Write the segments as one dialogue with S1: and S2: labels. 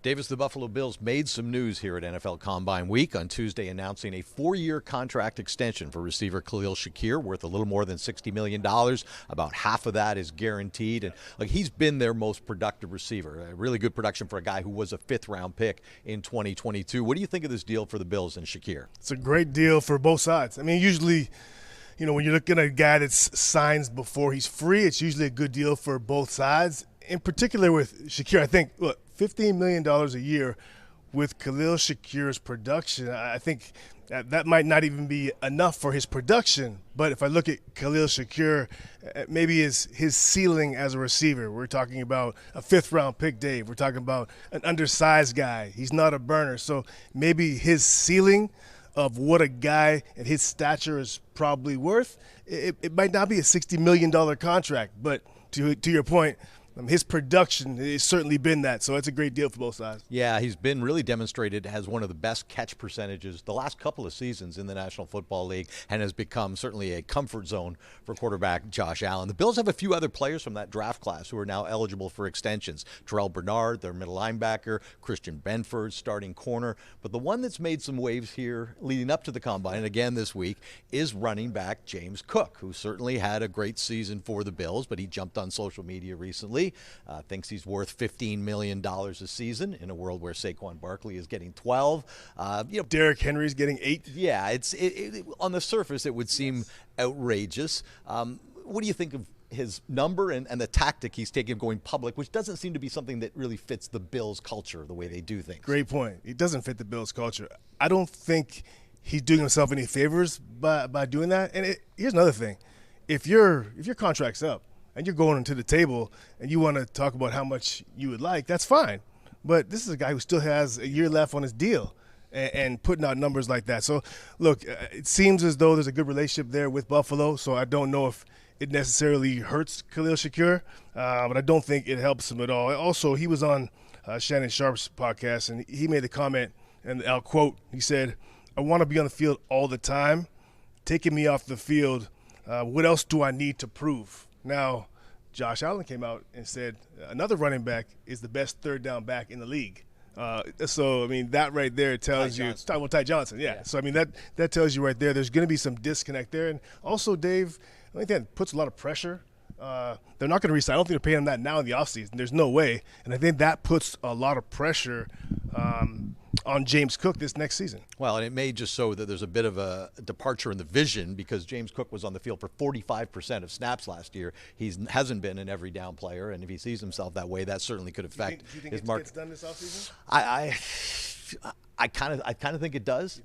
S1: Davis, the Buffalo Bills made some news here at NFL Combine Week on Tuesday, announcing a 4-year contract extension for receiver Khalil Shakir, worth a little more than $60 million. About half of that is guaranteed. And he's been their most productive receiver. A really good production for a guy who was a fifth-round pick in 2022. What do you think of this deal for the Bills and Shakir?
S2: It's a great deal for both sides. I mean, usually, when you're looking at a guy that signs before he's free, it's usually a good deal for both sides. In particular with Shakir, I think, look, $15 million a year with Khalil Shakir's production, I think that might not even be enough for his production. But if I look at Khalil Shakir, maybe his ceiling as a receiver, we're talking about a fifth-round pick, Dave. We're talking about an undersized guy. He's not a burner. So maybe his ceiling of what a guy at his stature is probably worth, it might not be a $60 million contract. But to your point, his production has certainly been that, so it's a great deal for both sides.
S1: Yeah, he's been really demonstrated as one of the best catch percentages the last couple of seasons in the National Football League, and has become certainly a comfort zone for quarterback Josh Allen. The Bills have a few other players from that draft class who are now eligible for extensions. Terrell Bernard, their middle linebacker, Christian Benford, starting corner. But the one that's made some waves here leading up to the Combine, and again this week, is running back James Cook, who certainly had a great season for the Bills, but he jumped on social media recently. Thinks he's worth $15 million a season in a world where Saquon Barkley is getting 12.
S2: Derrick Henry's getting 8.
S1: Yeah, on the surface it would seem outrageous. What do you think of his number and the tactic he's taking of going public, which doesn't seem to be something that really fits the Bills' culture, the way they do things?
S2: Great point. It doesn't fit the Bills' culture. I don't think he's doing himself any favors by doing that. And here's another thing. If your contract's up, and you're going into the table and you want to talk about how much you would like, that's fine. But this is a guy who still has a year left on his deal and putting out numbers like that. So, look, it seems as though there's a good relationship there with Buffalo, so I don't know if it necessarily hurts Khalil Shakir, but I don't think it helps him at all. Also, he was on Shannon Sharp's podcast, and he made a comment, and I'll quote, he said, "I want to be on the field all the time. Taking me off the field, what else do I need to prove?" Now, Josh Allen came out and said another running back is the best third down back in the league. So, I mean, that right there tells you – talking about Ty Johnson, yeah. So, I mean, that tells you right there there's going to be some disconnect there. And also, Dave, I think that puts a lot of pressure. They're not going to resign. I don't think they're paying him that now in the offseason. There's no way. And I think that puts a lot of pressure on James Cook this next season.
S1: Well, and it may just show that there's a bit of a departure in the vision, because James Cook was on the field for 45% of snaps last year. He hasn't been an every down player, and if he sees himself that way, that certainly could affect his market.
S2: Gets done this offseason?
S1: I kind of think it does.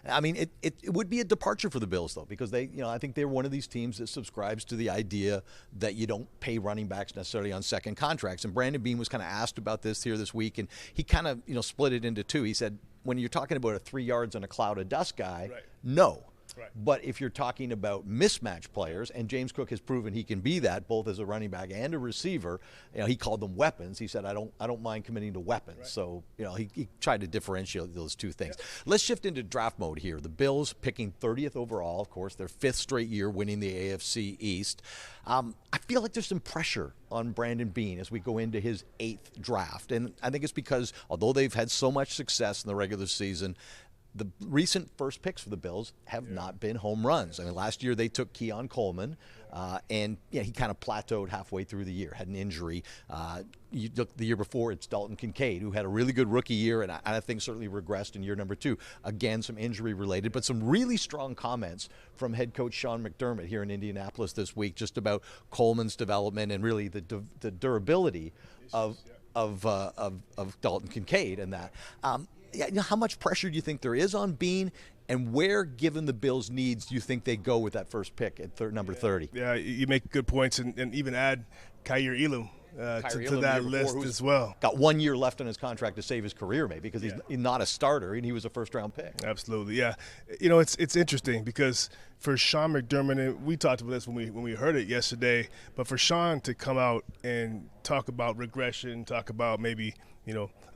S1: I mean, it would be a departure for the Bills, though, because I think they're one of these teams that subscribes to the idea that you don't pay running backs necessarily on second contracts. And Brandon Beane was kind of asked about this here this week, and he kind of split it into two. He said, when you're talking about a 3 yards and a cloud of dust guy, right. No. Right. But if you're talking about mismatch players, and James Cook has proven he can be that both as a running back and a receiver, he called them weapons. He said, I don't mind committing to weapons. Right. So, he tried to differentiate those two things. Yeah. Let's shift into draft mode here. The Bills picking 30th overall, of course, their 5th straight year winning the AFC East. I feel like there's some pressure on Brandon Beane as we go into his 8th draft. And I think it's because although they've had so much success in the regular season, the recent first picks for the Bills have not been home runs. I mean, last year they took Keon Coleman, and he kind of plateaued halfway through the year, had an injury. You look the year before, it's Dalton Kincaid, who had a really good rookie year, and I think certainly regressed in year number 2. Again, some injury related, but some really strong comments from head coach Sean McDermott here in Indianapolis this week, just about Coleman's development and really the durability of Dalton Kincaid and that. How much pressure do you think there is on Beane, and where, given the Bills' needs, do you think they go with that first pick at number 30?
S2: Yeah, you make good points, and even add Kaiir Elam to that list as well.
S1: Got 1 year left on his contract to save his career, maybe, because he's not a starter, and he was a first-round pick.
S2: Absolutely, yeah. It's interesting because for Sean McDermott, and we talked about this when we heard it yesterday, but for Sean to come out and talk about regression, talk about maybe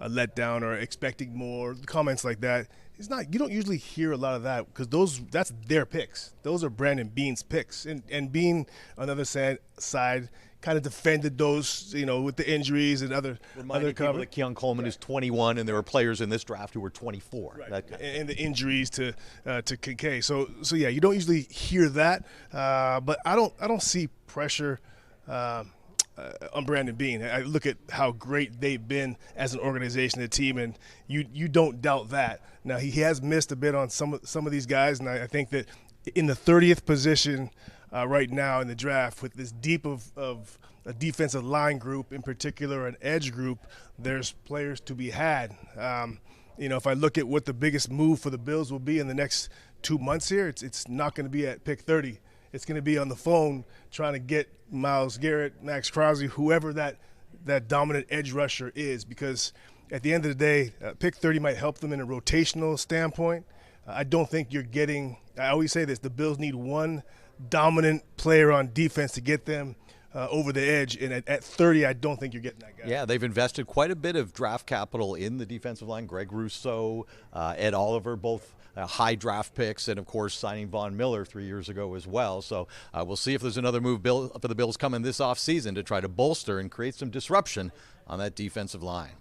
S2: a letdown or expecting more, comments like that, you don't usually hear a lot of that, because that's their picks. Those are Brandon Beane's picks. And Beane, on the other side, kind of defended those, with the injuries and other
S1: people that Keon Coleman is 21, and there were players in this draft who were 24.
S2: Right.
S1: That kind of
S2: and the injuries to Kincaid. So yeah, you don't usually hear that, but I don't see pressure on Brandon Beane. I look at how great they've been as an organization, a team, and you don't doubt that. Now he has missed a bit on some of these guys, and I think that in the 30th position right now in the draft, with this deep of a defensive line group, in particular an edge group, there's players to be had. If I look at what the biggest move for the Bills will be in the next 2 months here, it's not going to be at pick 30. It's going to be on the phone trying to get Myles Garrett, Max Crosby, whoever that dominant edge rusher is, because at the end of the day, pick 30 might help them in a rotational standpoint. I don't think you're getting – I always say this, the Bills need one dominant player on defense to get them over the edge, and at 30, I don't think you're getting that guy.
S1: Yeah, they've invested quite a bit of draft capital in the defensive line. Greg Rousseau, Ed Oliver, both high draft picks, and of course signing Von Miller 3 years ago as well. So we'll see if there's another move for the Bills coming this offseason to try to bolster and create some disruption on that defensive line.